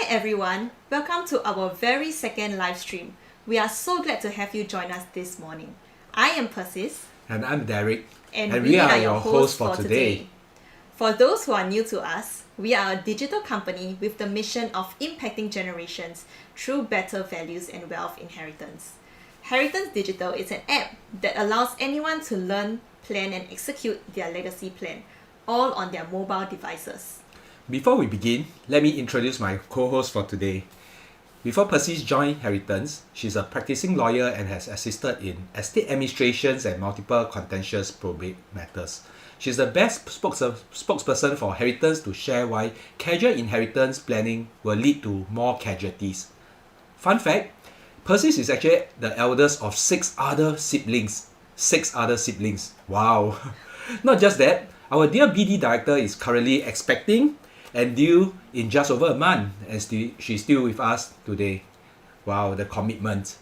everyone, welcome to our very second live stream. We are so glad to have you join us this morning. I am Persis. And I'm Derek. And we are your hosts for today. For those who are new to us, we are a digital company with the mission of impacting generations through better values and wealth inheritance. Heritance Digital is an app that allows anyone to learn, plan and execute their legacy plan, all on their mobile devices. Before we begin, let me introduce my co-host for today. Before Persis joined Heritance, she's a practicing lawyer and has assisted in estate administrations and multiple contentious probate matters. She's the best spokesperson for Heritance to share why casual inheritance planning will lead to more casualties. Fun fact, Persis is actually the eldest of 6 other siblings. 6 other siblings. Wow. Not just that, our dear BD director is currently expecting and due in just over a month, and she's still with us today. Wow, the commitment.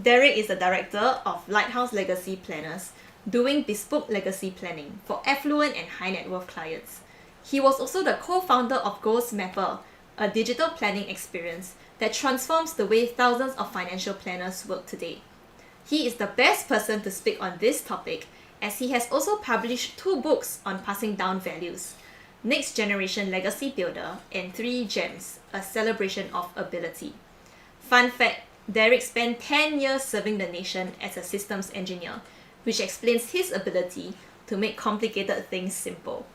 Derek is the director of Lighthouse Legacy Planners, doing bespoke legacy planning for affluent and high net worth clients. He was also the co-founder of Ghost Mapper, a digital planning experience that transforms the way thousands of financial planners work today. He is the best person to speak on this topic, as he has also published 2 books on passing down values: Next Generation Legacy Builder and 3 Gems, a celebration of ability. Fun fact, Derek spent 10 years serving the nation as a systems engineer, which explains his ability to make complicated things simple.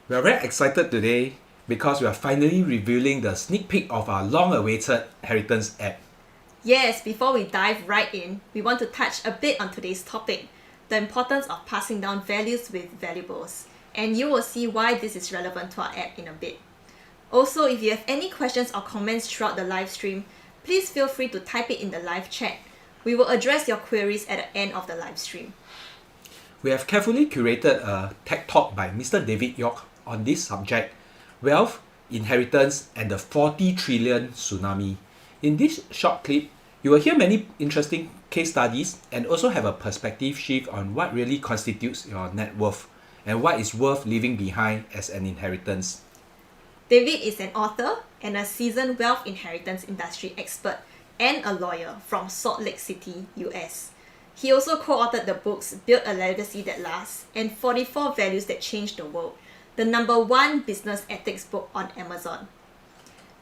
We are very excited today because we are finally revealing the sneak peek of our long-awaited Heritance app. Yes, before we dive right in, we want to touch a bit on today's topic, the importance of passing down values with valuables. And you will see why this is relevant to our app in a bit. Also, if you have any questions or comments throughout the live stream, please feel free to type it in the live chat. We will address your queries at the end of the live stream. We have carefully curated a tech talk by Mr. David York on this subject, wealth, inheritance, and the 40 trillion tsunami. In this short clip, you will hear many interesting case studies and also have a perspective shift on what really constitutes your net worth and what is worth leaving behind as an inheritance. David is an author and a seasoned wealth inheritance industry expert and a lawyer from Salt Lake City, US. He also co-authored the books Build a Legacy That Lasts and 44 Values That Change the World, the #1 business ethics book on Amazon.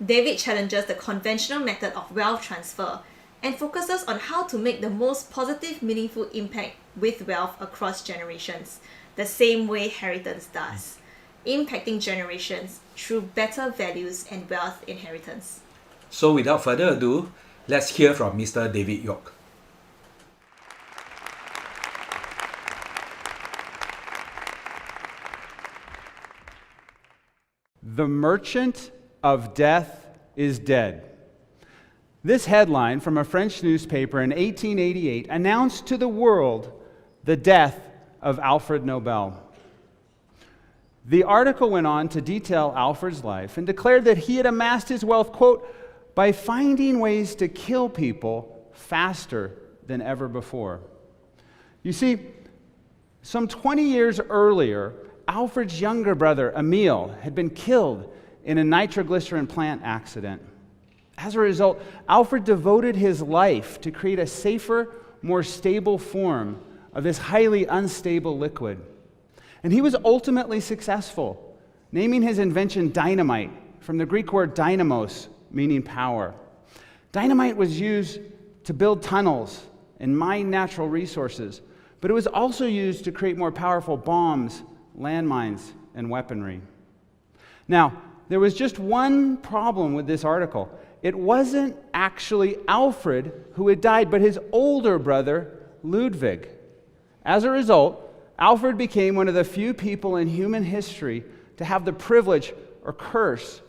David challenges the conventional method of wealth transfer and focuses on how to make the most positive, meaningful impact with wealth across generations, the same way Heritance does, impacting generations through better values and wealth inheritance. So without further ado, let's hear from Mr. David York. The merchant of death is dead. This headline from a French newspaper in 1888 announced to the world the death of Alfred Nobel. The article went on to detail Alfred's life and declared that he had amassed his wealth, quote, by finding ways to kill people faster than ever before. You see, some 20 years earlier, Alfred's younger brother, Emile, had been killed in a nitroglycerin plant accident. As a result, Alfred devoted his life to create a safer, more stable form of this highly unstable liquid. And he was ultimately successful, naming his invention dynamite, from the Greek word dynamos, meaning power. Dynamite was used to build tunnels and mine natural resources, but it was also used to create more powerful bombs, landmines, and weaponry. Now, there was just one problem with this article. It wasn't actually Alfred who had died, but his older brother, Ludwig. As a result, Alfred became one of the few people in human history to have the privilege or curse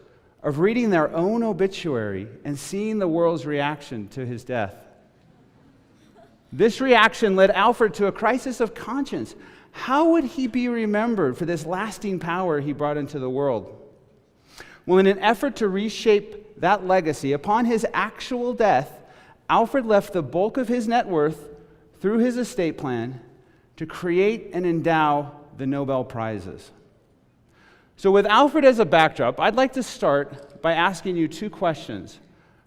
of reading their own obituary and seeing the world's reaction to his death. This reaction led Alfred to a crisis of conscience. How would he be remembered for this lasting power he brought into the world? Well, in an effort to reshape that legacy, upon his actual death, Alfred left the bulk of his net worth through his estate plan to create and endow the Nobel Prizes. So with Alfred as a backdrop, I'd like to start by asking you two questions.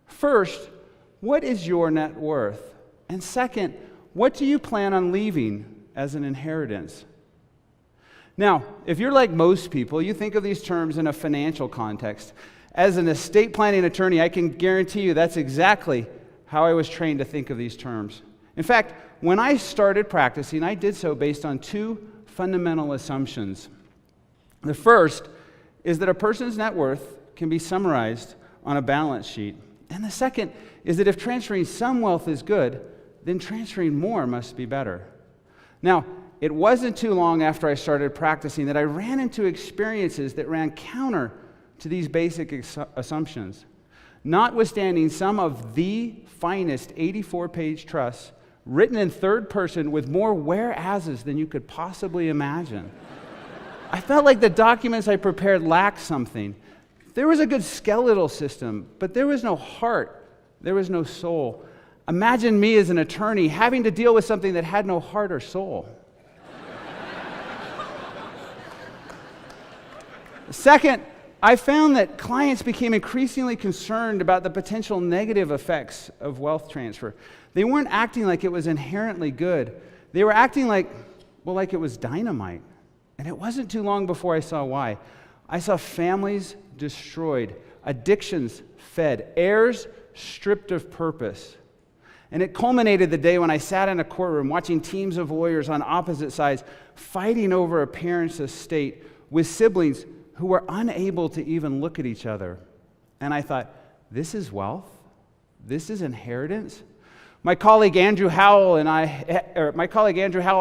First, what is your net worth? And second, what do you plan on leaving as an inheritance? Now, if you're like most people, you think of these terms in a financial context. As an estate planning attorney, I can guarantee you that's exactly how I was trained to think of these terms. In fact, when I started practicing, I did so based on two fundamental assumptions. The first is that a person's net worth can be summarized on a balance sheet. And the second is that if transferring some wealth is good, then transferring more must be better. Now, it wasn't too long after I started practicing that I ran into experiences that ran counter to these basic assumptions. Notwithstanding some of the finest 84-page trusts written in third person with more whereases than you could possibly imagine, I felt like the documents I prepared lacked something. There was a good skeletal system, but there was no heart. There was no soul. Imagine me as an attorney having to deal with something that had no heart or soul. Second, I found that clients became increasingly concerned about the potential negative effects of wealth transfer. They weren't acting like it was inherently good. They were acting like it was dynamite. And it wasn't too long before I saw why. I saw families destroyed, addictions fed, heirs stripped of purpose. And it culminated the day when I sat in a courtroom watching teams of lawyers on opposite sides fighting over a parent's estate with siblings who were unable to even look at each other. And I thought, this is wealth? This is inheritance? My colleague Andrew Howell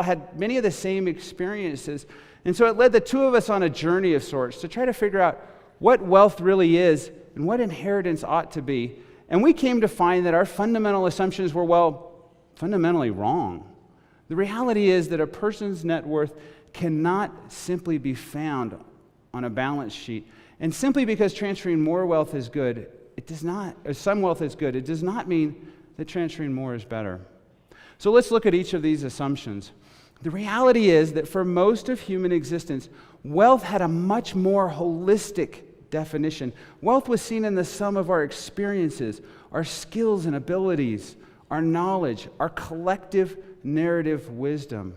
had many of the same experiences. And so it led the two of us on a journey of sorts to try to figure out what wealth really is and what inheritance ought to be. And we came to find that our fundamental assumptions were, fundamentally wrong. The reality is that a person's net worth cannot simply be found on a balance sheet. And simply because transferring more wealth is good, some wealth is good, it does not mean that transferring more is better. So let's look at each of these assumptions. The reality is that for most of human existence, wealth had a much more holistic definition. Wealth was seen in the sum of our experiences, our skills and abilities, our knowledge, our collective narrative wisdom.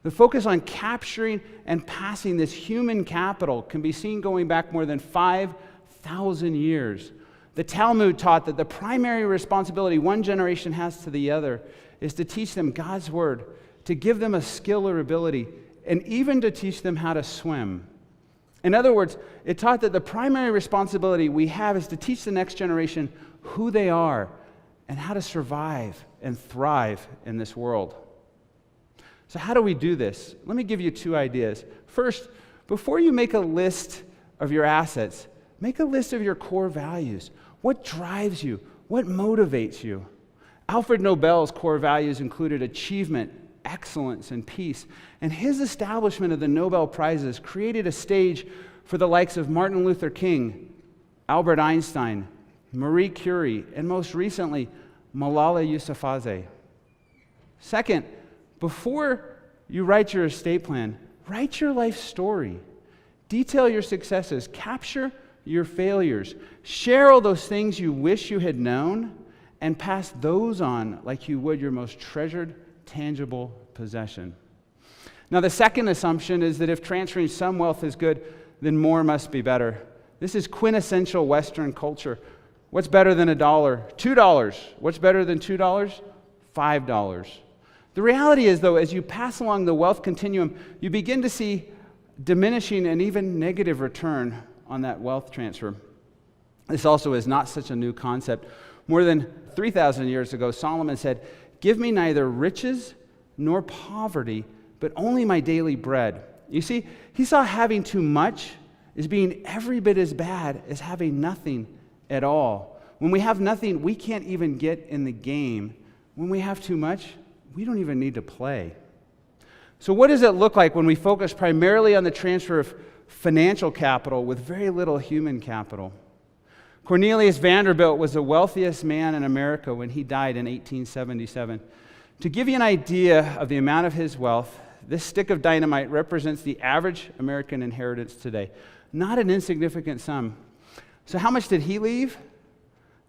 The focus on capturing and passing this human capital can be seen going back more than 5,000 years. The Talmud taught that the primary responsibility one generation has to the other is to teach them God's word, to give them a skill or ability, and even to teach them how to swim. In other words, it taught that the primary responsibility we have is to teach the next generation who they are and how to survive and thrive in this world. So how do we do this? Let me give you two ideas. First, before you make a list of your assets, make a list of your core values. What drives you? What motivates you? Alfred Nobel's core values included achievement, excellence, and peace. And his establishment of the Nobel Prizes created a stage for the likes of Martin Luther King, Albert Einstein, Marie Curie, and most recently, Malala Yousafzai. Second, before you write your estate plan, write your life story. Detail your successes. Capture your failures. Share all those things you wish you had known and pass those on like you would your most treasured, tangible possession. Now, the second assumption is that if transferring some wealth is good, then more must be better. This is quintessential Western culture. What's better than $1? $2. What's better than $2? $5. The reality is, though, as you pass along the wealth continuum, you begin to see diminishing and even negative return on that wealth transfer. This also is not such a new concept. More than 3,000 years ago, Solomon said, "Give me neither riches nor poverty, but only my daily bread." You see, he saw having too much as being every bit as bad as having nothing at all. When we have nothing, we can't even get in the game. When we have too much, we don't even need to play. So what does it look like when we focus primarily on the transfer of financial capital with very little human capital? Cornelius Vanderbilt was the wealthiest man in America when he died in 1877. To give you an idea of the amount of his wealth, This stick of dynamite represents the average American inheritance today. Not an insignificant sum. So how much did he leave?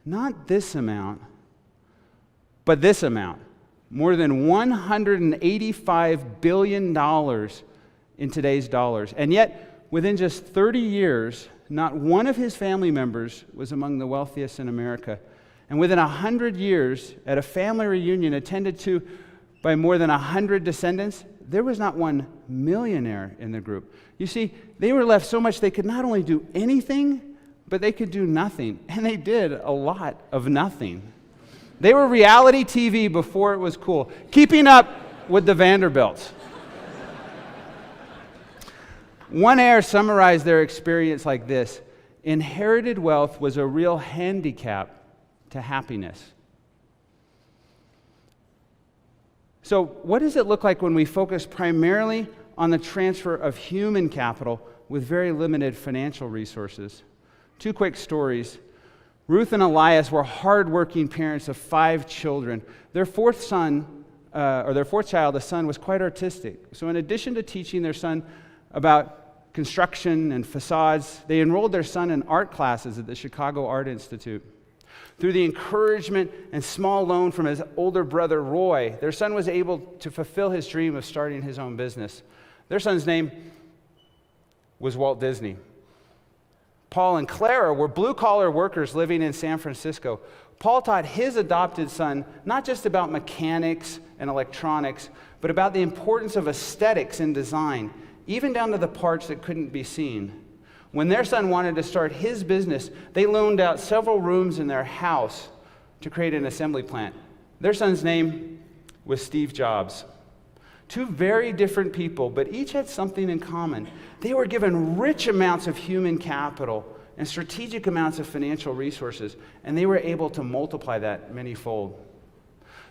Not this amount, but this amount. More than $185 billion in today's dollars. And yet, within just 30 years, not one of his family members was among the wealthiest in America. And within 100 years, at a family reunion attended to by more than 100 descendants, there was not one millionaire in the group. You see, they were left so much they could not only do anything, but they could do nothing. And they did a lot of nothing. They were reality TV before it was cool, keeping up with the Vanderbilts. One heir summarized their experience like this: inherited wealth was a real handicap to happiness. So, what does it look like when we focus primarily on the transfer of human capital with very limited financial resources? Two quick stories. Ruth and Elias were hardworking parents of 5 children. Their fourth child, a son, was quite artistic. So in addition to teaching their son about construction and facades, they enrolled their son in art classes at the Chicago Art Institute. Through the encouragement and small loan from his older brother, Roy, their son was able to fulfill his dream of starting his own business. Their son's name was Walt Disney. Paul and Clara were blue-collar workers living in San Francisco. Paul taught his adopted son not just about mechanics and electronics, but about the importance of aesthetics and design, even down to the parts that couldn't be seen. When their son wanted to start his business, they loaned out several rooms in their house to create an assembly plant. Their son's name was Steve Jobs. 2 very different people, but each had something in common. They were given rich amounts of human capital and strategic amounts of financial resources, and they were able to multiply that manyfold.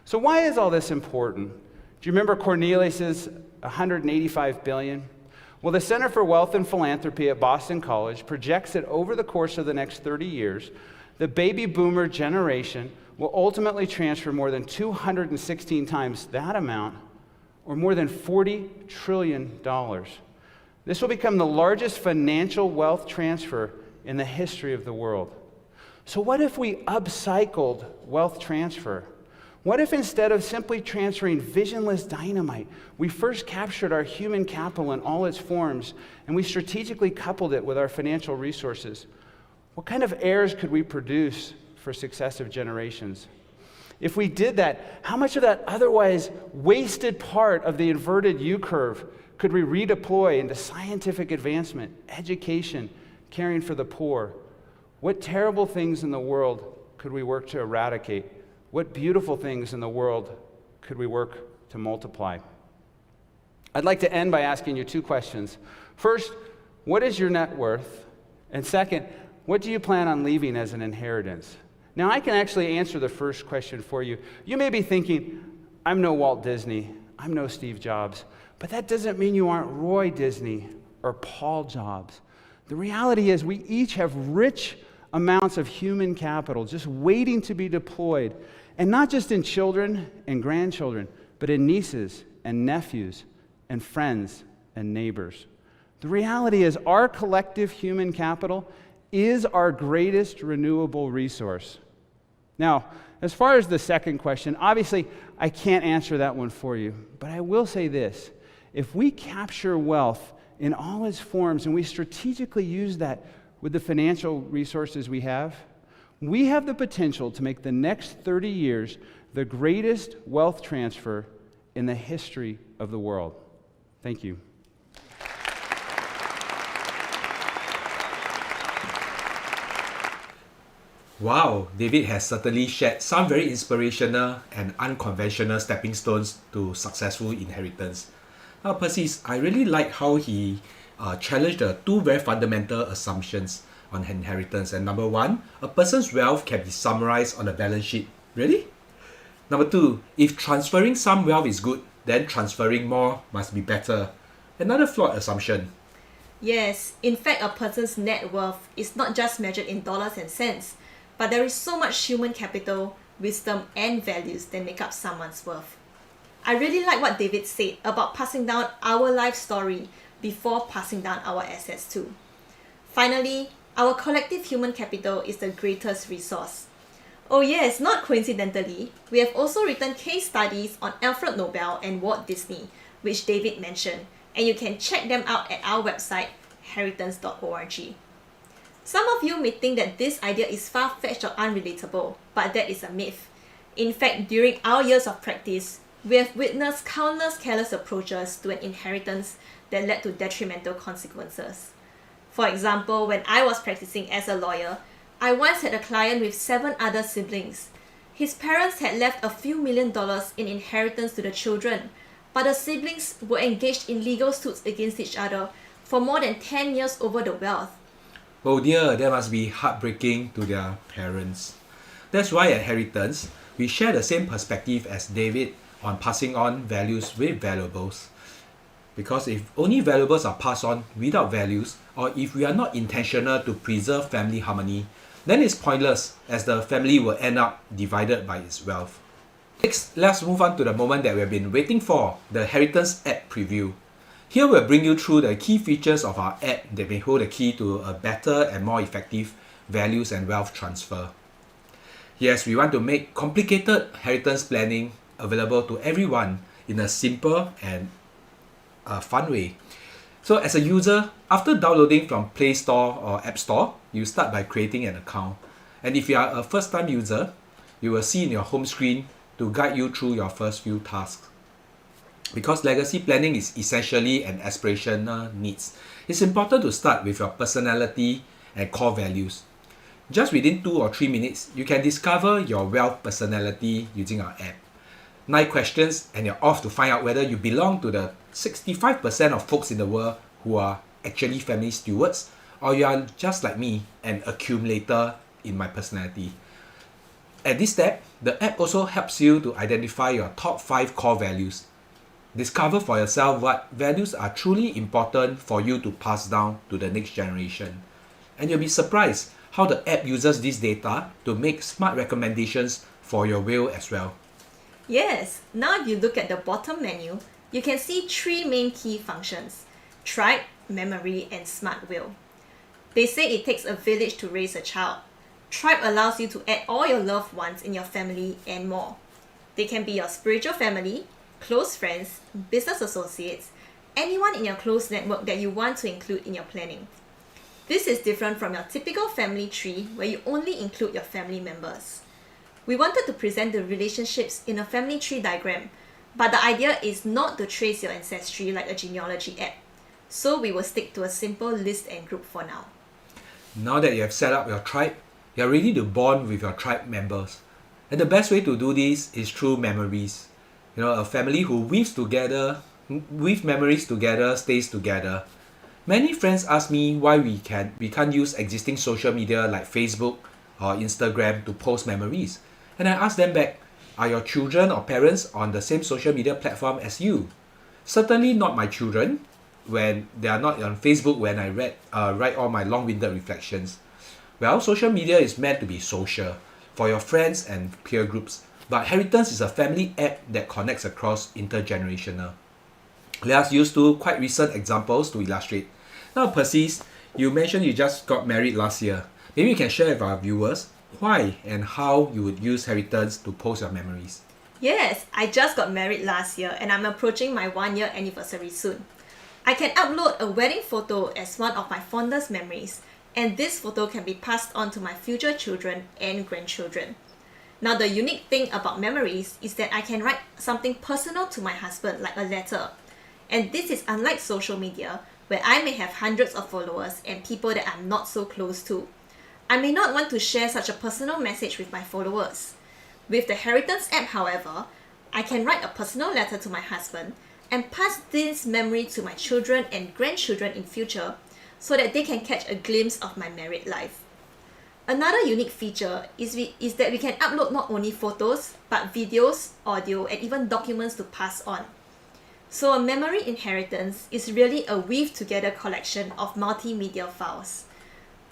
So why is all this important? Do you remember Cornelius's $185 billion? Well, the Center for Wealth and Philanthropy at Boston College projects that over the course of the next 30 years, the baby boomer generation will ultimately transfer more than 216 times that amount, or more than $40 trillion. This will become the largest financial wealth transfer in the history of the world. So what if we upcycled wealth transfer? What if instead of simply transferring visionless dynamite, we first captured our human capital in all its forms, and we strategically coupled it with our financial resources? What kind of heirs could we produce for successive generations? If we did that, how much of that otherwise wasted part of the inverted U-curve could we redeploy into scientific advancement, education, caring for the poor? What terrible things in the world could we work to eradicate? What beautiful things in the world could we work to multiply? I'd like to end by asking you 2 questions. First, what is your net worth? And second, what do you plan on leaving as an inheritance? Now, I can actually answer the first question for you. You may be thinking, I'm no Walt Disney, I'm no Steve Jobs, but that doesn't mean you aren't Roy Disney or Paul Jobs. The reality is we each have rich amounts of human capital just waiting to be deployed, and not just in children and grandchildren, but in nieces and nephews and friends and neighbors. The reality is our collective human capital is our greatest renewable resource. Now, as far as the second question, obviously I can't answer that one for you, but I will say this: if we capture wealth in all its forms and we strategically use that with the financial resources we have the potential to make the next 30 years the greatest wealth transfer in the history of the world. Thank you. Wow, David has certainly shared some very inspirational and unconventional stepping stones to successful inheritance. Now, Persis, I really like how he challenged the 2 very fundamental assumptions on inheritance. And number 1, a person's wealth can be summarized on a balance sheet. Really? Number 2, if transferring some wealth is good, then transferring more must be better. Another flawed assumption. Yes, in fact, a person's net worth is not just measured in dollars and cents, but there is so much human capital, wisdom, and values that make up someone's worth. I really like what David said about passing down our life story before passing down our assets too. Finally, our collective human capital is the greatest resource. Oh yes, not coincidentally, we have also written case studies on Alfred Nobel and Walt Disney, which David mentioned, and you can check them out at our website, heritance.org. Some of you may think that this idea is far-fetched or unrelatable, but that is a myth. In fact, during our years of practice, we have witnessed countless careless approaches to an inheritance that led to detrimental consequences. For example, when I was practicing as a lawyer, I once had a client with 7 other siblings. His parents had left a few $1,000,000 in inheritance to the children, but the siblings were engaged in legal suits against each other for more than 10 years over the wealth. Oh dear, that must be heartbreaking to their parents. That's why at Heritance, we share the same perspective as David on passing on values with valuables. Because if only valuables are passed on without values, or if we are not intentional to preserve family harmony, then it's pointless as the family will end up divided by its wealth. Next, let's move on to the moment that we have been waiting for, the Heritance app preview. Here we'll bring you through the key features of our app that may hold the key to a better and more effective values and wealth transfer. Yes, we want to make complicated heritance planning available to everyone in a simple and fun way. So as a user, after downloading from Play Store or App Store, you start by creating an account. And if you are a first-time user, you will see in your home screen to guide you through your first few tasks. Because legacy planning is essentially an aspirational needs, it's important to start with your personality and core values. Just within 2 or 3 minutes, you can discover your wealth personality using our app. 9 questions and you're off to find out whether you belong to the 65% of folks in the world who are actually family stewards, or you are just like me, an accumulator in my personality. At this step, the app also helps you to identify your top 5 core values. Discover for yourself what values are truly important for you to pass down to the next generation. And you'll be surprised how the app uses this data to make smart recommendations for your will as well. Yes, now if you look at the bottom menu, you can see 3 main key functions: tribe, memory, and smart will. They say it takes a village to raise a child. Tribe allows you to add all your loved ones in your family and more. They can be your spiritual family, close friends, business associates, anyone in your close network that you want to include in your planning. This is different from your typical family tree where you only include your family members. We wanted to present the relationships in a family tree diagram, but the idea is not to trace your ancestry like a genealogy app. So we will stick to a simple list and group for now. Now that you have set up your tribe, you are ready to bond with your tribe members. And the best way to do this is through memories. A family who weaves memories together stays together. Many friends ask me why we can't use existing social media like Facebook or Instagram to post memories. And I ask them back, are your children or parents on the same social media platform as you? Certainly not my children, when they are not on Facebook when I write all my long-winded reflections. Well, social media is meant to be social, for your friends and peer groups. But Heritance is a family app that connects across intergenerational. Let us use 2 quite recent examples to illustrate. Now, Persis, you mentioned you just got married last year. Maybe you can share with our viewers why and how you would use Heritance to post your memories. Yes, I just got married last year and I'm approaching my 1-year anniversary soon. I can upload a wedding photo as one of my fondest memories, and this photo can be passed on to my future children and grandchildren. Now, the unique thing about memories is that I can write something personal to my husband, like a letter. And this is unlike social media, where I may have hundreds of followers and people that I'm not so close to. I may not want to share such a personal message with my followers. With the Heritance app, however, I can write a personal letter to my husband and pass this memory to my children and grandchildren in future so that they can catch a glimpse of my married life. Another unique feature is that we can upload not only photos, but videos, audio, and even documents to pass on. So a memory inheritance is really a weave-together collection of multimedia files.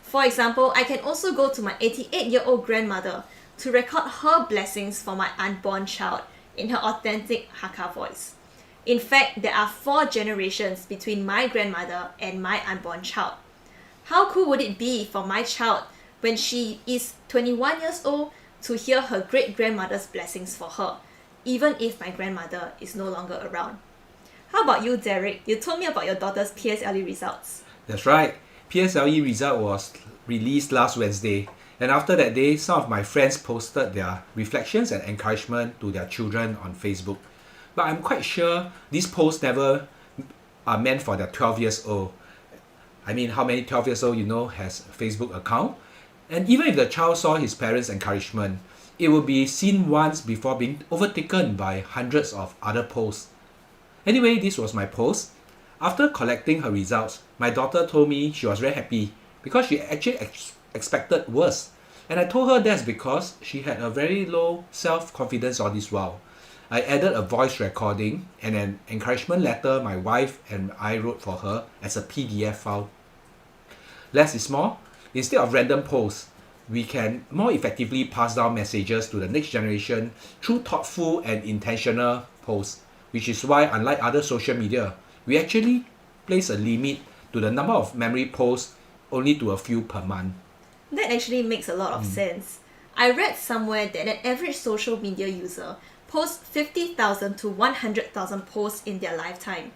For example, I can also go to my 88-year-old grandmother to record her blessings for my unborn child in her authentic Hakka voice. In fact, there are 4 generations between my grandmother and my unborn child. How cool would it be for my child when she is 21 years old to hear her great-grandmother's blessings for her, even if my grandmother is no longer around? How about you, Derek? You told me about your daughter's PSLE results. That's right. PSLE result was released last Wednesday, and after that day, some of my friends posted their reflections and encouragement to their children on Facebook. But I'm quite sure these posts never are meant for their 12 years old. I mean, how many 12 years old has a Facebook account? And even if the child saw his parents' encouragement, it will be seen once before being overtaken by hundreds of other posts. Anyway, this was my post. After collecting her results, my daughter told me she was very happy because she actually expected worse. And I told her that's because she had a very low self-confidence all this while. I added a voice recording and an encouragement letter my wife and I wrote for her as a PDF file. Less is more. Instead of random posts, we can more effectively pass down messages to the next generation through thoughtful and intentional posts, which is why, unlike other social media, we actually place a limit to the number of memory posts only to a few per month. That actually makes a lot of sense. I read somewhere that an average social media user posts 50,000 to 100,000 posts in their lifetime.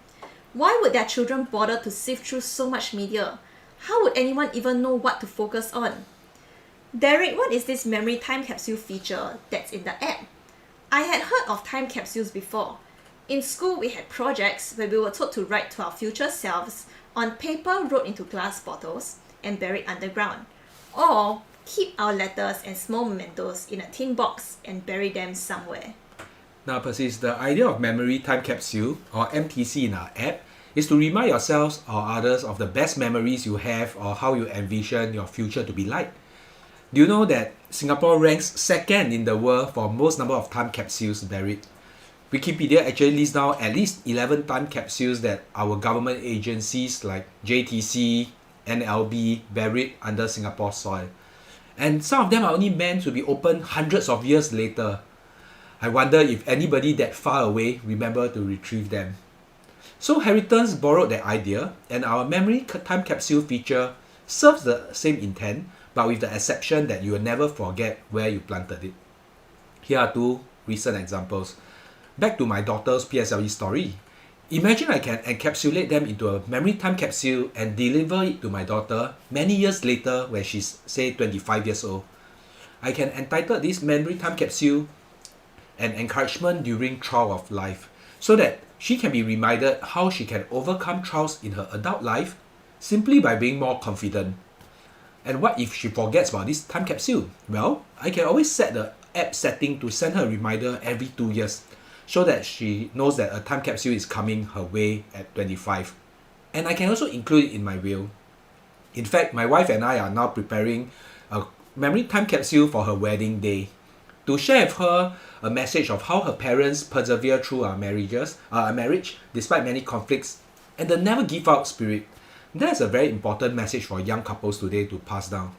Why would their children bother to sift through so much media? How would anyone even know what to focus on? Derek, what is this memory time capsule feature that's in the app? I had heard of time capsules before. In school, we had projects where we were told to write to our future selves on paper wrote into glass bottles and buried underground, or keep our letters and small mementos in a tin box and bury them somewhere. Now, Persis, the idea of memory time capsule, or MTC in our app, is to remind yourselves or others of the best memories you have or how you envision your future to be like. Do you know that Singapore ranks 2nd in the world for most number of time capsules buried? Wikipedia actually lists down at least 11 time capsules that our government agencies like JTC, NLB buried under Singapore soil. And some of them are only meant to be opened hundreds of years later. I wonder if anybody that far away remember to retrieve them. So heritance borrowed that idea, and our memory time capsule feature serves the same intent, but with the exception that you will never forget where you planted it. Here are 2 recent examples. Back to my daughter's PSLE story. Imagine I can encapsulate them into a memory time capsule and deliver it to my daughter many years later when she's, say, 25 years old. I can entitle this memory time capsule an encouragement during trial of life, so that she can be reminded how she can overcome trials in her adult life simply by being more confident. And what if she forgets about this time capsule? Well, I can always set the app setting to send her a reminder every 2 years, so that she knows that a time capsule is coming her way at 25. And I can also include it in my will. In fact, my wife and I are now preparing a memory time capsule for her wedding day, to share with her a message of how her parents persevere through our marriage despite many conflicts, and the never give up spirit. That's a very important message for young couples today to pass down.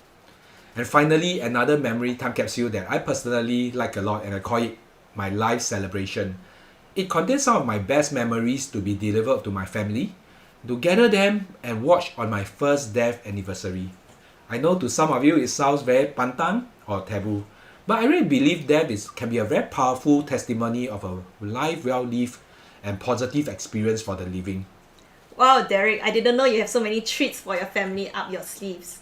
And finally, another memory time capsule that I personally like a lot, and I call it my life celebration. It contains some of my best memories to be delivered to my family, to gather them and watch on my first death anniversary. I know to some of you it sounds very pantang or taboo, but I really believe death can be a very powerful testimony of a life well lived and positive experience for the living. Wow, Derek, I didn't know you have so many treats for your family up your sleeves.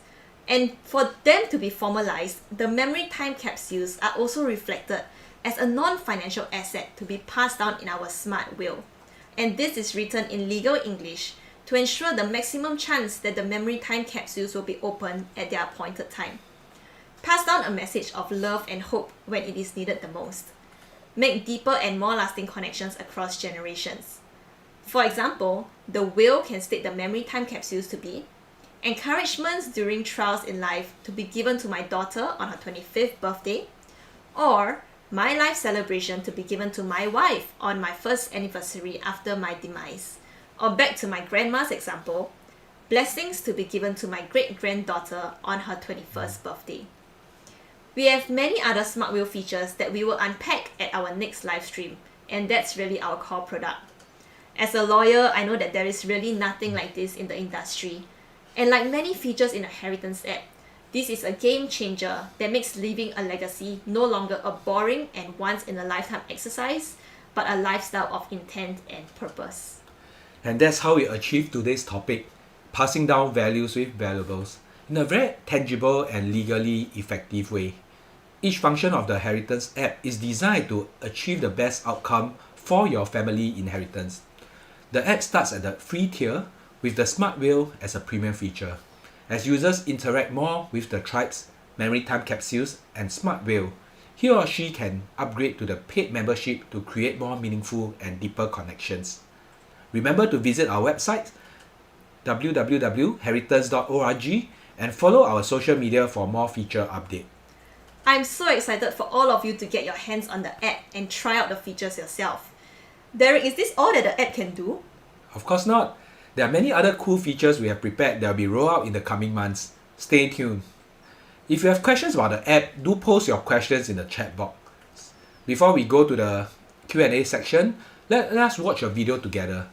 And for them to be formalized, the memory time capsules are also reflected as a non-financial asset to be passed down in our smart will. And this is written in legal English to ensure the maximum chance that the memory time capsules will be opened at their appointed time. Pass down a message of love and hope when it is needed the most. Make deeper and more lasting connections across generations. For example, the will can state the memory time capsules to be encouragements during trials in life to be given to my daughter on her 25th birthday, or my life celebration to be given to my wife on my first anniversary after my demise. Or back to my grandma's example, blessings to be given to my great-granddaughter on her 21st birthday. We have many other Smart Wheel features that we will unpack at our next live stream, and that's really our core product. As a lawyer, I know that there is really nothing like this in the industry. And like many features in a heritance app, this is a game changer that makes leaving a legacy no longer a boring and once-in-a-lifetime exercise, but a lifestyle of intent and purpose. And that's how we achieve today's topic, passing down values with valuables, in a very tangible and legally effective way. Each function of the heritance app is designed to achieve the best outcome for your family inheritance. The app starts at the free tier with the Smart Will as a premium feature. As users interact more with the tribes, memory time capsules, and Smart Will, he or she can upgrade to the paid membership to create more meaningful and deeper connections. Remember to visit our website www.heritance.org and follow our social media for more feature update. I'm so excited for all of you to get your hands on the app and try out the features yourself. Derek, is this all that the app can do? Of course not. There are many other cool features we have prepared that will be rolled out in the coming months. Stay tuned. If you have questions about the app, do post your questions in the chat box. Before we go to the Q&A section, let us watch a video together.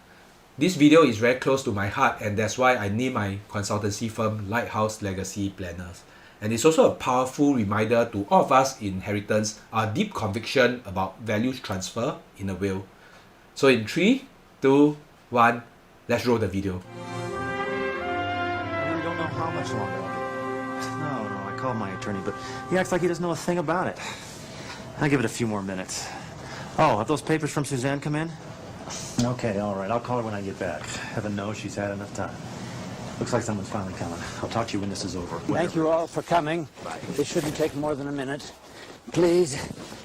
This video is very close to my heart, and that's why I named my consultancy firm Lighthouse Legacy Planners. And it's also a powerful reminder to all of us in Heritance our deep conviction about values transfer in a will. So in 3, 2, 1, let's roll the video. I really don't know how much longer. No, I called my attorney, but he acts like he doesn't know a thing about it. I'll give it a few more minutes. Oh, have those papers from Suzanne come in? Okay, all right. I'll call her when I get back. Heaven knows she's had enough time. Looks like someone's finally coming. I'll talk to you when this is over. Thank you all for coming. This shouldn't take more than a minute. Please,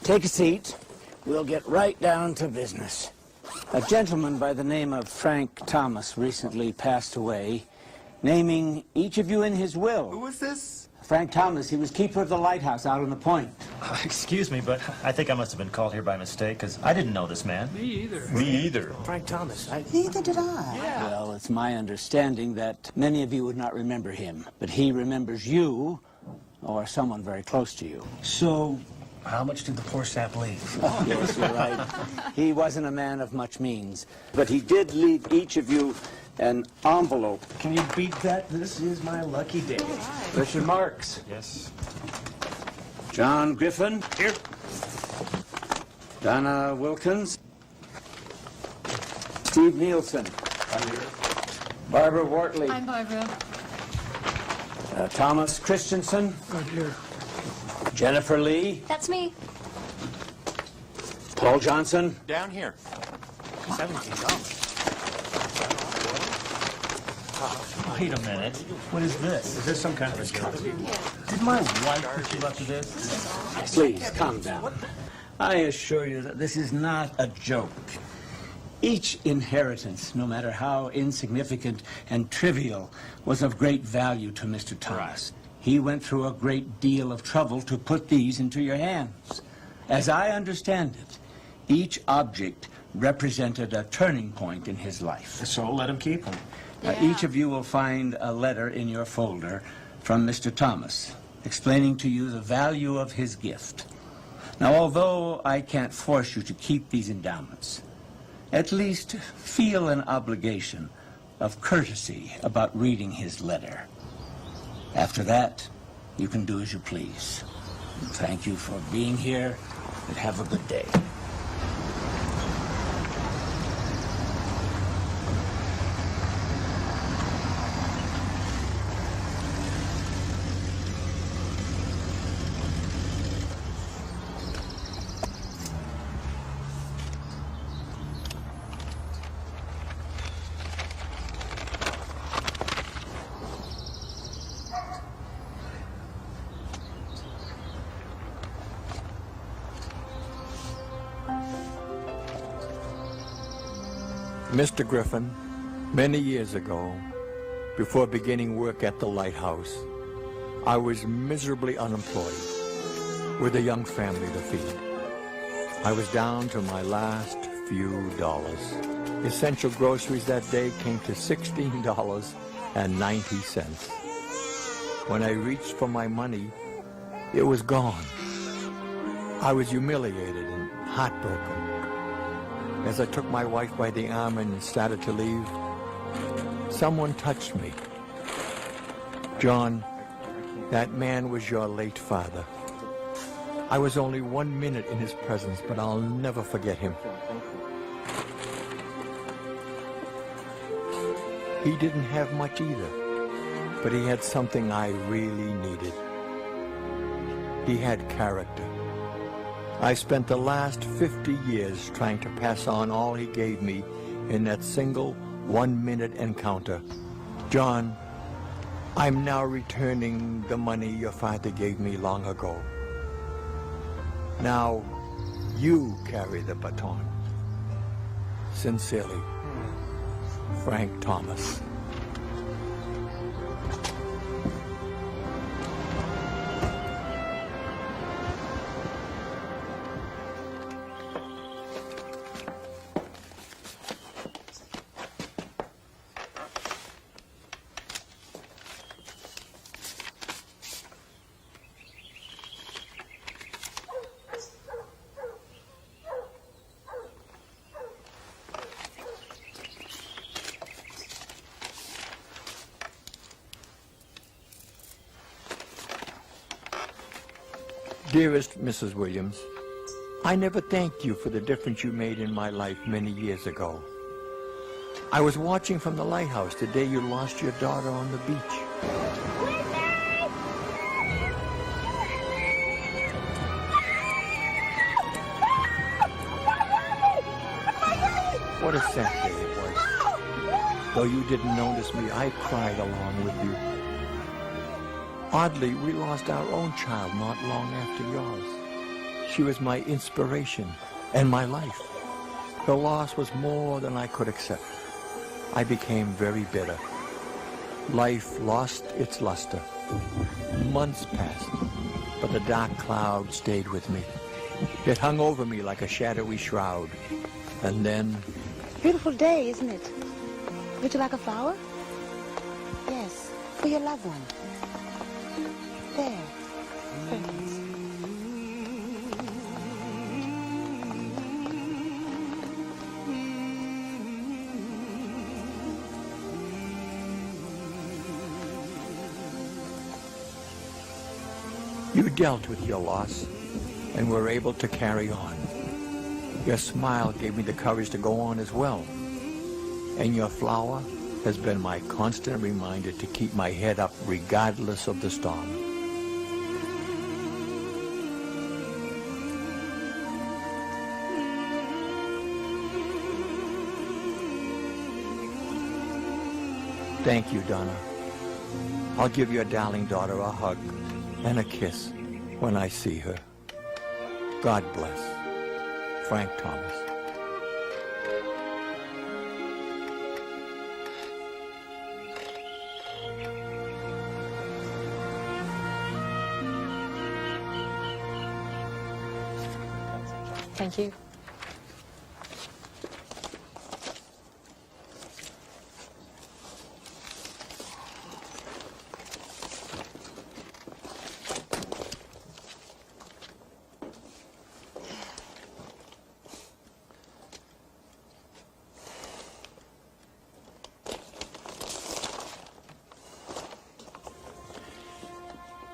take a seat. We'll get right down to business. A gentleman by the name of Frank Thomas recently passed away, naming each of you in his will. Who is this? Frank Thomas, he was keeper of the lighthouse out on the point. Excuse me, but I think I must have been called here by mistake, because I didn't know this man. Me either. Frank Thomas. Neither did I. Yeah. Well, it's my understanding that many of you would not remember him, but he remembers you, or someone very close to you. So, how much did the poor sap leave? Oh, yes, you're right. He wasn't a man of much means, but he did leave each of you an envelope. Can you beat that? This is my lucky day. Richard Marks. Yes. John Griffin. Here. Donna Wilkins. Steve Nielsen. I'm here. Barbara Wortley. I'm Barbara. Thomas Christensen. Right here. Jennifer Lee. That's me. Paul Johnson. Down here. $17. Wait a minute. What is this? Is this some kind of a joke? Did my wife put you up to this? Please, calm down. I assure you that this is not a joke. Each inheritance, no matter how insignificant and trivial, was of great value to Mr. Thomas. He went through a great deal of trouble to put these into your hands. As I understand it, each object represented a turning point in his life. So let him keep them. Each of you will find a letter in your folder from Mr. Thomas, explaining to you the value of his gift. Now, although I can't force you to keep these endowments, at least feel an obligation of courtesy about reading his letter. After that, you can do as you please. Thank you for being here, and have a good day. Mr. Griffin, many years ago, before beginning work at the lighthouse, I was miserably unemployed with a young family to feed. I was down to my last few dollars. Essential groceries that day came to $16.90. When I reached for my money, it was gone. I was humiliated and heartbroken. As I took my wife by the arm and started to leave, someone touched me. John, that man was your late father. I was only 1 minute in his presence, but I'll never forget him. He didn't have much either, but he had something I really needed. He had character. I spent the last 50 years trying to pass on all he gave me in that single 1-minute encounter. John, I'm now returning the money your father gave me long ago. Now, you carry the baton. Sincerely, Frank Thomas. Dearest Mrs. Williams, I never thanked you for the difference you made in my life many years ago. I was watching from the lighthouse the day you lost your daughter on the beach. What a sad day it was. Though you didn't notice me, I cried along with you. Oddly, we lost our own child not long after yours. She was my inspiration and my life. Her loss was more than I could accept. I became very bitter. Life lost its luster. Months passed, but the dark cloud stayed with me. It hung over me like a shadowy shroud. And then... Beautiful day, isn't it? Would you like a flower? Yes, for your loved one. There. Persis. You dealt with your loss and were able to carry on. Your smile gave me the courage to go on as well. And your flower has been my constant reminder to keep my head up regardless of the storm. Thank you, Donna. I'll give your darling daughter a hug and a kiss when I see her. God bless. Frank Thomas. Thank you.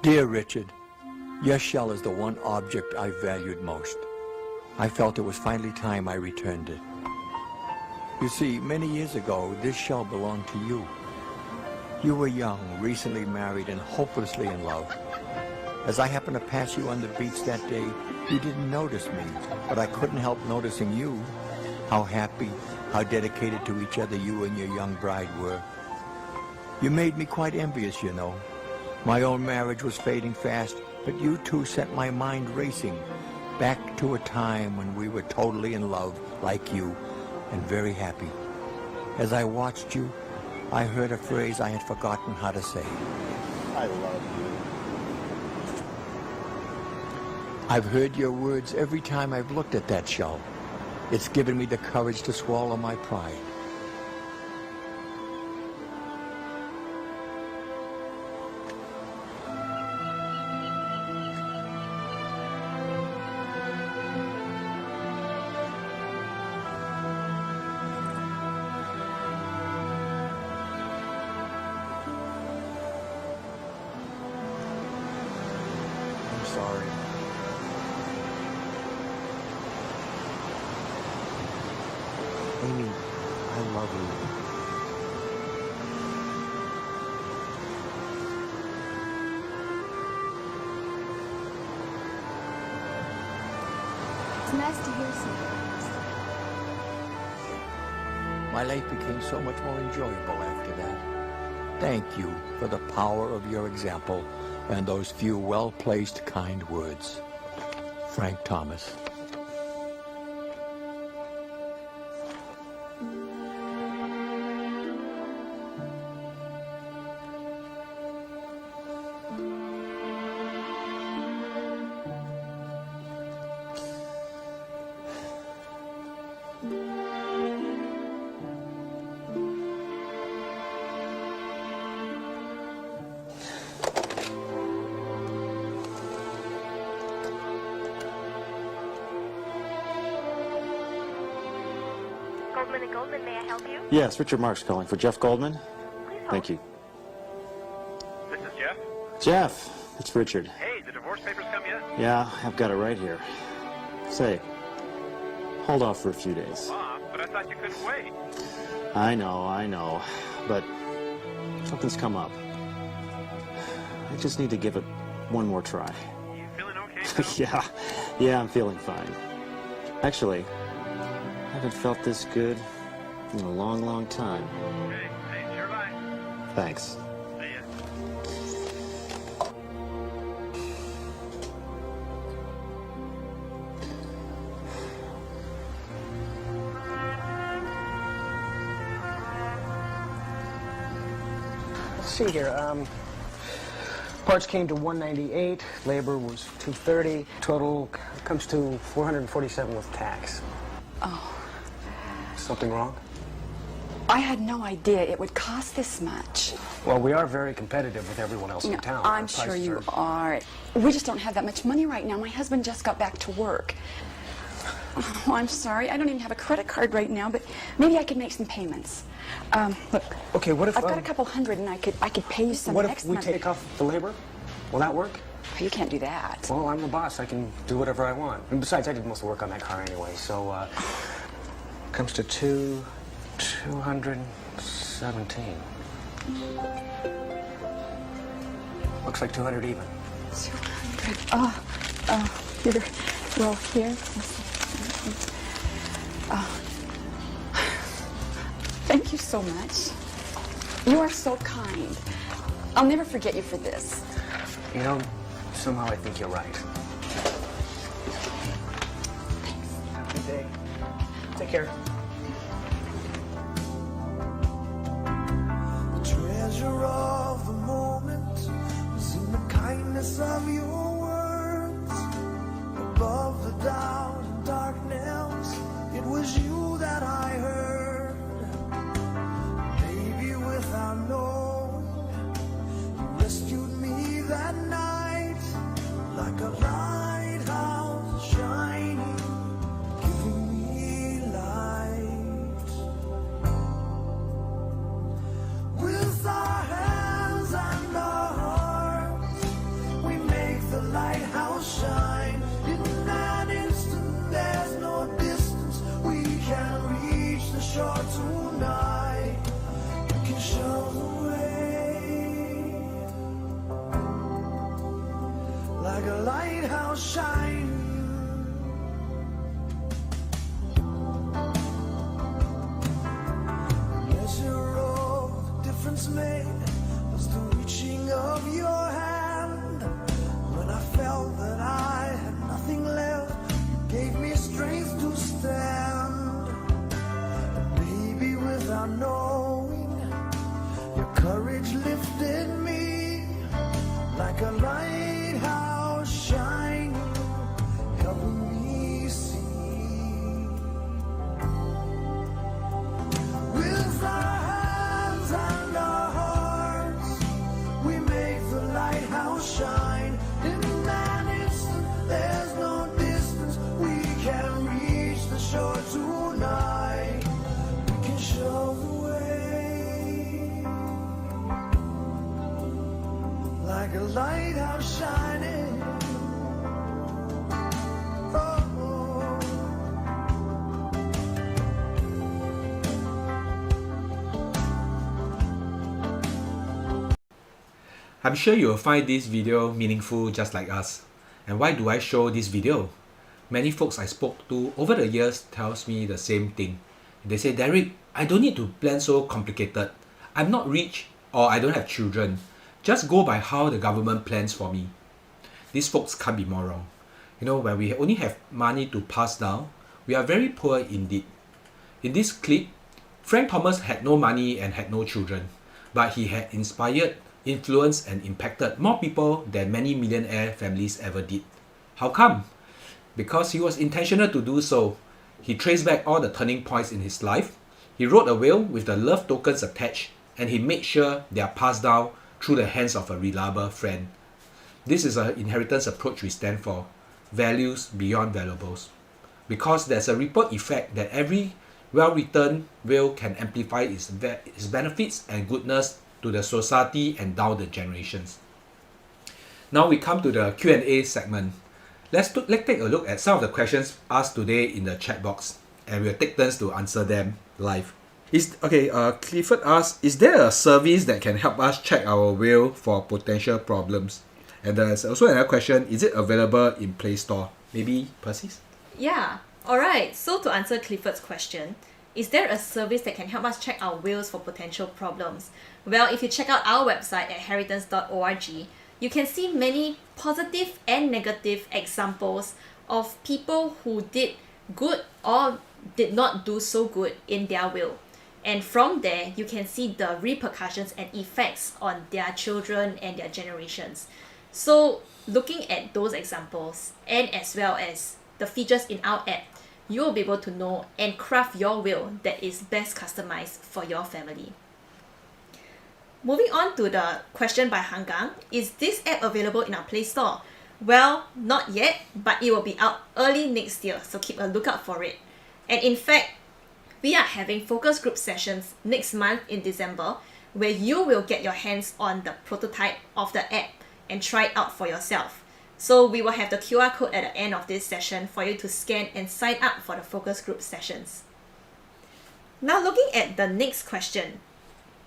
Dear Richard, your shell is the one object I valued most. I felt it was finally time I returned it. You see, many years ago, this shell belonged to you. You were young, recently married, and hopelessly in love. As I happened to pass you on the beach that day, you didn't notice me, but I couldn't help noticing you. How happy, how dedicated to each other you and your young bride were. You made me quite envious, you know. My own marriage was fading fast, but you two set my mind racing back to a time when we were totally in love, like you, and very happy. As I watched you, I heard a phrase I had forgotten how to say. I love you. I've heard your words every time I've looked at that shell. It's given me the courage to swallow my pride. sorry. Amy, I love you. It's nice to hear something. My life became so much more enjoyable after that. Thank you for the power of your example and those few well-placed kind words. Frank Thomas. Goldman and Goldman, may I help you? Yes, Richard Marks calling for Jeff Goldman. Please hold. Thank you. This is Jeff. Jeff, it's Richard. Hey, the divorce papers come yet? Yeah, I've got it right here. Say, hold off for a few days. But I thought you couldn't wait. I know, but something's come up. I just need to give it one more try. You feeling okay now? Yeah, I'm feeling fine. Actually, I haven't felt this good in a long, long time. Hey, it's your life. Thanks. See ya. Let's see here. Parts came to 198, labor was 230, total comes to 447 with tax. Oh. Something wrong? I had no idea it would cost this much. Well, we are very competitive with everyone else in town. I'm Our sure prices you are. We just don't have that much money right now. My husband just got back to work. Oh, I'm sorry. I don't even have a credit card right now, but maybe I could make some payments. Look. Okay, what if I've got a couple hundred, and I could pay you some what next if we month. take off the labor? Will that work? You can't do that. Well, I'm the boss. I can do whatever I want. And besides, I did most of the work on that car anyway, so comes to 217. Looks like 200 even. 200. Here. Well, here. Thank you so much. You are so kind. I'll never forget you for this. You know, somehow I think you're right. Have a good day. Take care. The treasure of the moment was in the kindness of your words. Above the doubt and darkness, it was you that I heard. Maybe without knowing, you rescued me that night, like a lighthouse shining, giving me light. With our hands and our hearts, we make the lighthouse shine. In an instant, there's no distance, we can reach the shore tonight. We can show the way, like a lighthouse shining. Measure of the difference made was the reaching of your hand. When I felt that I had nothing left, you gave me strength to stand. And maybe without knowing, your courage lifted me, like a lighthouse shining, helping me see. With our hands and our hearts, we make the lighthouse shine. In an instant, there's no distance, we can reach the shore tonight. We can show the way, like a lighthouse shining. I'm sure you will find this video meaningful just like us. And why do I show this video? Many folks I spoke to over the years tells me the same thing. They say, Derek, I don't need to plan so complicated. I'm not rich or I don't have children. Just go by how the government plans for me. These folks can't be more wrong. You know, when we only have money to pass down, we are very poor indeed. In this clip, Frank Thomas had no money and had no children, but he had inspired, influenced and impacted more people than many millionaire families ever did. How come? Because he was intentional to do so. He traced back all the turning points in his life. He wrote a will with the love tokens attached, and he made sure they are passed down through the hands of a reliable friend. This is an inheritance approach we stand for. Values beyond valuables. Because there's a ripple effect that every well-written will can amplify its benefits and goodness to the society and down the generations. Now we come to the Q&A segment. Let's take a look at some of the questions asked today in the chat box, and we'll take turns to answer them live. Clifford asks, is there a service that can help us check our will for potential problems? And there's also another question, is it available in Play Store? Maybe Persis? Yeah, alright, so to answer Clifford's question, is there a service that can help us check our wills for potential problems? Well, if you check out our website at heritance.org, you can see many positive and negative examples of people who did good or did not do so good in their will. And from there, you can see the repercussions and effects on their children and their generations. So looking at those examples and as well as the features in our app, you will be able to know and craft your will that is best customized for your family. Moving on to the question by Hangang, is this app available in our Play Store? Well, not yet, but it will be out early next year, so keep a lookout for it. And in fact, we are having focus group sessions next month in December, where you will get your hands on the prototype of the app and try it out for yourself. So we will have the QR code at the end of this session for you to scan and sign up for the focus group sessions. Now looking at the next question,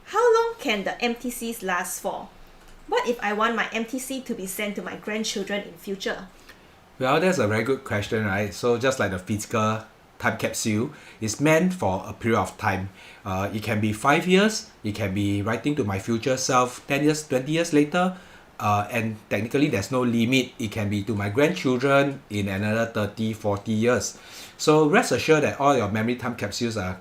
how long can the MTCs last for? What if I want my MTC to be sent to my grandchildren in future? Well, that's a very good question, right? So just like the physical time capsule, it's meant for a period of time. It can be 5 years, it can be writing to my future self 10 years, 20 years later, and technically there's no limit. It can be to my grandchildren in another 30, 40 years. So rest assured that all your memory time capsules are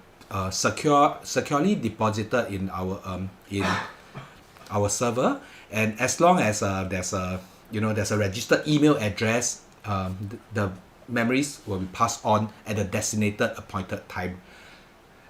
securely deposited in our server, and as long as there's a registered email address, the memories will be passed on at the designated appointed time.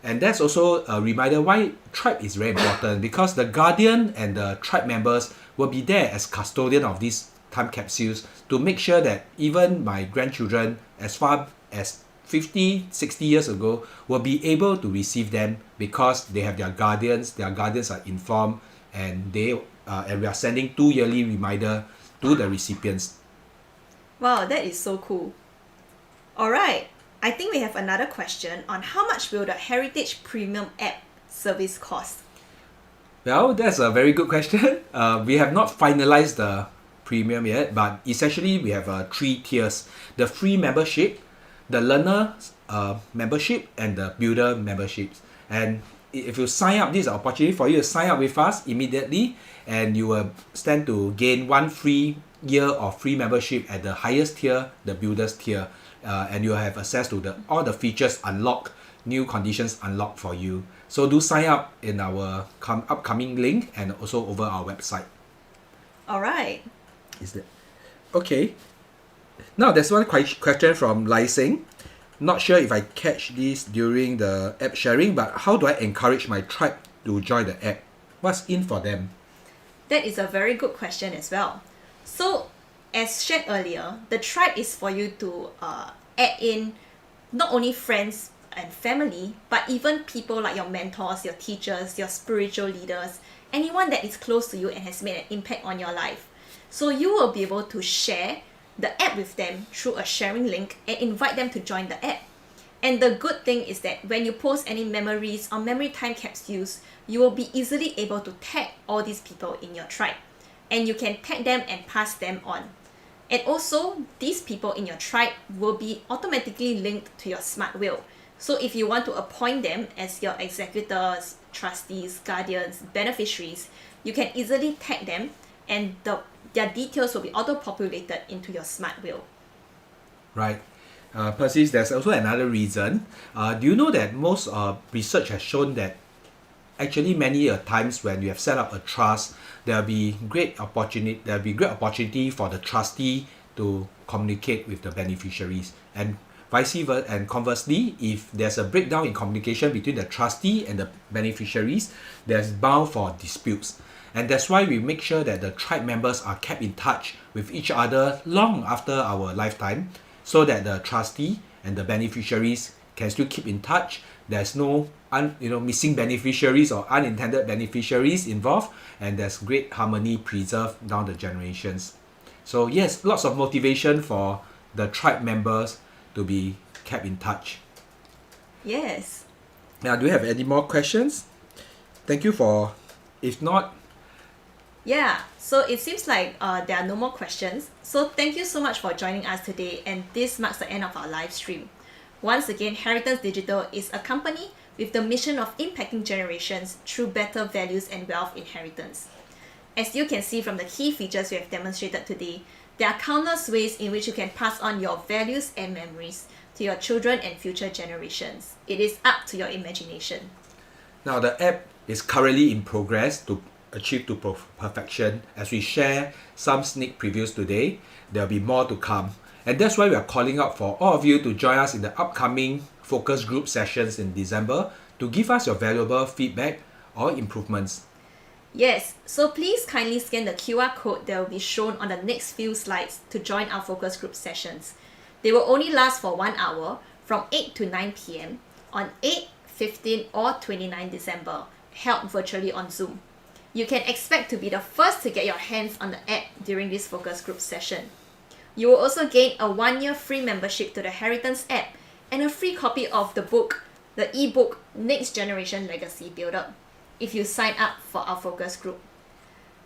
And that's also a reminder why tribe is very important, because the guardian and the tribe members will be there as custodian of these time capsules to make sure that even my grandchildren as far as 50, 60 years ago will be able to receive them, because they have their guardians are informed, and we are sending 2 yearly reminder to the recipients. Wow, that is so cool. Alright, I think we have another question on how much will the Heritage Premium app service cost? Well, that's a very good question. We have not finalized the premium yet, but essentially we have 3 tiers. The free membership, the learner membership, and the builder memberships. And if you sign up, this is an opportunity for you to sign up with us immediately, and you will stand to gain 1 free year of free membership at the highest tier, the builders tier, and you will have access to all the features unlocked, new conditions unlocked for you. So do sign up in our upcoming link and also over our website. Alright. Is that okay? Now there's one question from Liang. Not sure if I catch this during the app sharing, but how do I encourage my tribe to join the app? What's in for them? That is a very good question as well. So, as shared earlier, the tribe is for you to add in not only friends and family, but even people like your mentors, your teachers, your spiritual leaders, anyone that is close to you and has made an impact on your life. So you will be able to share the app with them through a sharing link and invite them to join the app. And the good thing is that when you post any memories or memory time capsules, you will be easily able to tag all these people in your tribe. and you can tag them and pass them on. And also, these people in your tribe will be automatically linked to your smart will. So if you want to appoint them as your executors, trustees, guardians, beneficiaries, you can easily tag them, and their details will be auto-populated into your smart will. Right. Persis, there's also another reason. Do you know that most research has shown that actually many times when you have set up a trust, there'll be great opportunity for the trustee to communicate with the beneficiaries, and vice versa, and conversely, if there's a breakdown in communication between the trustee and the beneficiaries, there's bound for disputes. And that's why we make sure that the tribe members are kept in touch with each other long after our lifetime, so that the trustee and the beneficiaries can still keep in touch. There's no missing beneficiaries or unintended beneficiaries involved, and there's great harmony preserved down the generations. So yes, lots of motivation for the tribe members to be kept in touch. Yes. Now, do you have any more questions? Thank you for, if not... Yeah, so it seems like there are no more questions. So thank you so much for joining us today, and this marks the end of our live stream. Once again, Heritance Digital is a company with the mission of impacting generations through better values and wealth inheritance. As you can see from the key features we have demonstrated today, there are countless ways in which you can pass on your values and memories to your children and future generations. It is up to your imagination. Now, the app is currently in progress to achieve to perfection. As we share some sneak previews today, there will be more to come. And that's why we are calling out for all of you to join us in the upcoming focus group sessions in December to give us your valuable feedback or improvements. Yes, so please kindly scan the QR code that will be shown on the next few slides to join our focus group sessions. They will only last for 1 hour from 8 to 9 p.m. on 8, 15 or 29 December, held virtually on Zoom. You can expect to be the first to get your hands on the app during this focus group session. You will also gain a 1-year free membership to the Heritance app and a free copy of the book, the ebook Next Generation Legacy Builder, if you sign up for our focus group.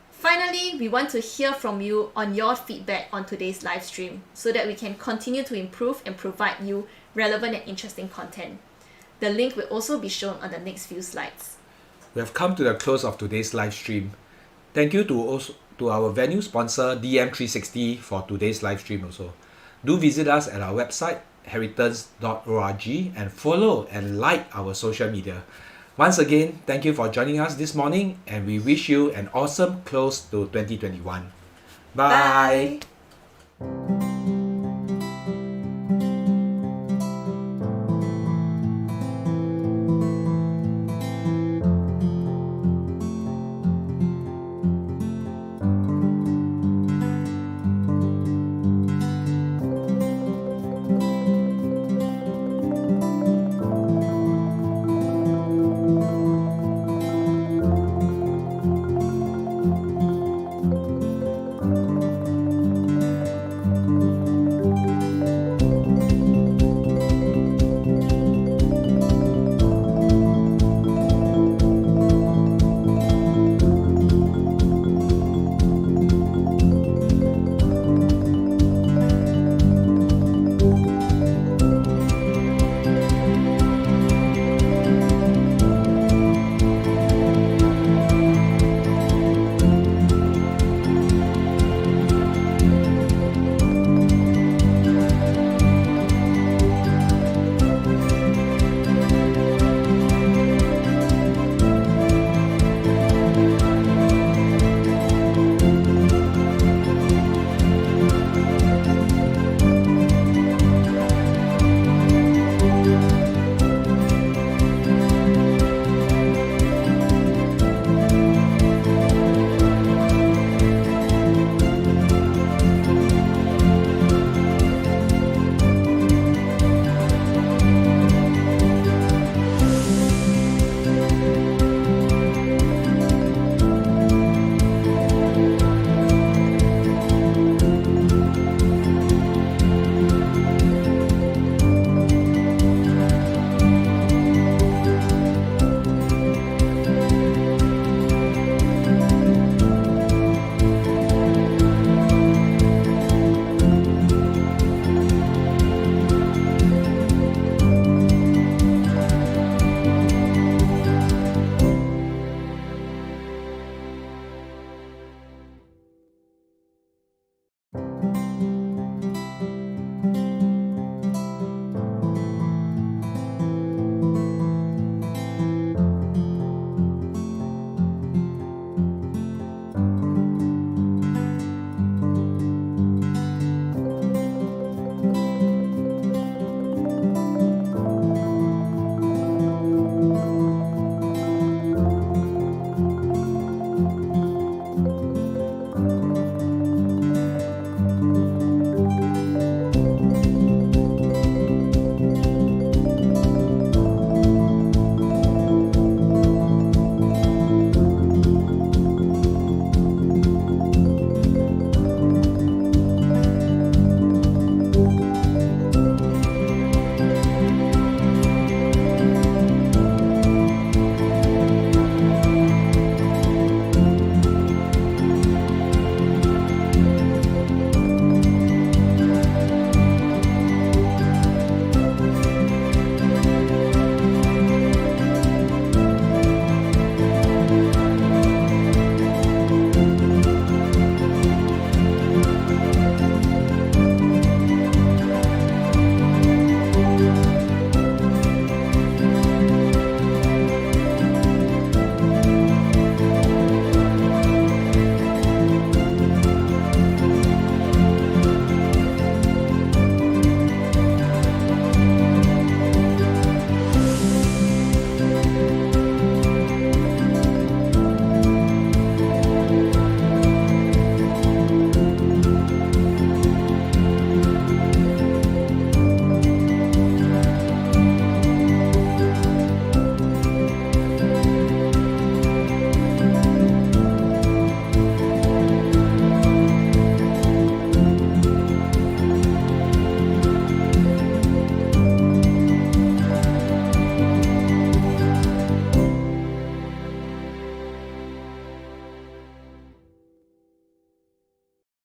Finally, we want to hear from you on your feedback on today's live stream so that we can continue to improve and provide you relevant and interesting content. The link will also be shown on the next few slides. We have come to the close of today's live stream. Thank you to our venue sponsor DM360 for today's live stream also. Do visit us at our website heritance.org and follow and like our social media. Once again, thank you for joining us this morning, and we wish you an awesome close to 2021. Bye.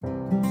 you.